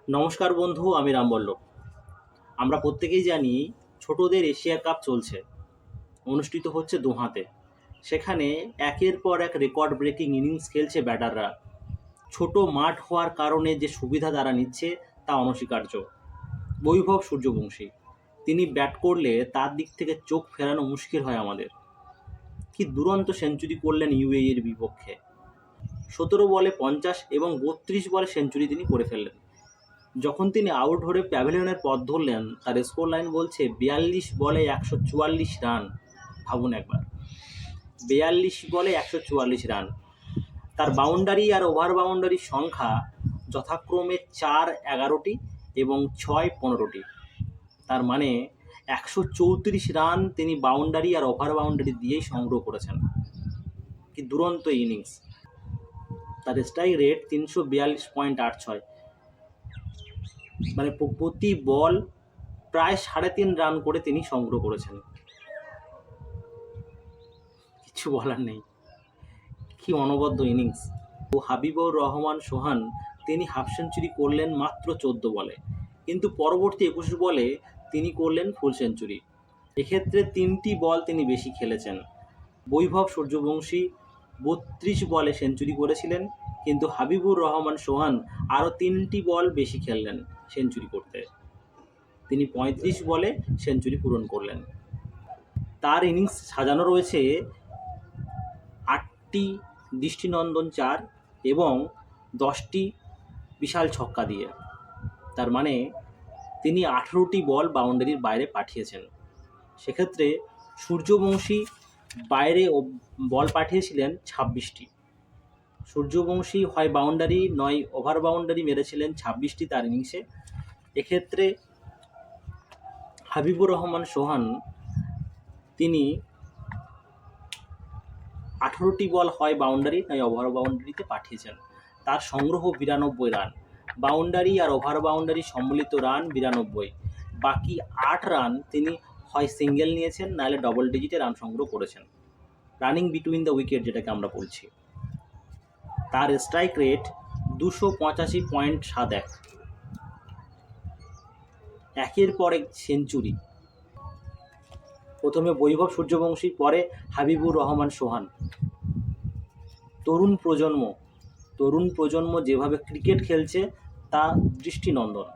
নমস্কার বন্ধু, আমি রামবল্লভ। আমরা প্রত্যেকেই জানি ছোটদের এশিয়া কাপ চলছে, অনুষ্ঠিত হচ্ছে দোহাতে। সেখানে একের পর এক রেকর্ড ব্রেকিং ইনিংস খেলছে ব্যাটাররা। ছোট মাঠ হওয়ার কারণে যে সুবিধা তারা নিচ্ছে তা অনস্বীকার্য। বৈভব সূর্যবংশী, তিনি ব্যাট করলে তার দিক থেকে চোখ ফেরানো মুশকিল হয় আমাদের। কি দুরন্ত সেঞ্চুরি করলেন ইউএইর বিপক্ষে। 17 বলে 50 এবং 32 বলে সেঞ্চুরি তিনি করে ফেললেন। যখন তিনি আউট হয়ে প্যাভিলিয়নের পথ ধরলেন, তার স্কোর লাইন বলছে 42 বলে 144 রান। ভাবুন একবার, 42 বলে 144 রান। তার বাউন্ডারি আর ওভার বাউন্ডারির সংখ্যা যথাক্রমে 4-11টি এবং 6-15টি। তার মানে 134 রান তিনি বাউন্ডারি আর ওভার বাউন্ডারি দিয়েই সংগ্রহ করেছেন। কি দুরন্ত ইনিংস। তার স্ট্রাইক রেট 342.86, মানে প্রতি বল প্রায় 3.5 রান করে তিনি সংগ্রহ করেছেন। কিছু বলার নেই, কি অনবদ্য ইনিংস। ও হাবিবুর রহমান সোহান, তিনি হাফ সেঞ্চুরি করলেন মাত্র 14 বলে, কিন্তু পরবর্তী 21 বলে তিনি করলেন ফুল সেঞ্চুরি। এক্ষেত্রে 3টি বল তিনি বেশি খেলেছেন। বৈভব সূর্যবংশী 32 বলে সেঞ্চুরি করেছিলেন, কিন্তু হাবিবুর রহমান সোহান আরও 3টি বল বেশি খেললেন সেঞ্চুরি করতে। তিনি 35 বলে সেঞ্চুরি পূরণ করলেন। তার ইনিংস সাজানো রয়েছে 8টি দৃষ্টিনন্দন 4 এবং 10টি বিশাল ছক্কা দিয়ে। তার মানে তিনি 18টি বল বাউন্ডারির বাইরে পাঠিয়েছেন। সেক্ষেত্রে সূর্যবংশী বাইরে বল পাঠিয়েছিলেন 26টি। সূর্যবংশী হয় বাউন্ডারি নয় ওভার বাউন্ডারি মেরেছিলেন 26টি তার ইনিংসে। এক্ষেত্রে হাবিবুর রহমান সোহান, তিনি 18টি বল হয় বাউন্ডারি নয় ওভার বাউন্ডারিতে পাঠিয়েছেন। তার সংগ্রহ 92 রান। বাউন্ডারি আর ওভার বাউন্ডারি সম্মিলিত রান 92। বাকি 8 রান তিনি হয় সিঙ্গেল নিয়েছেন, নাহলে ডবল ডিজিটে রান সংগ্রহ করেছেন। রানিং বিটুইন দ্য উইকেট যেটাকে আমরা বলছি। তার স্ট্রাইক রেট 285.71। একের পর এক সেঞ্চুরি। প্রথমে বৈভব সূর্যবংশী, পরে হাবিবুর রহমান সোহান। তরুণ প্রজন্ম যেভাবে ক্রিকেট খেলছে তা দৃষ্টিনন্দন।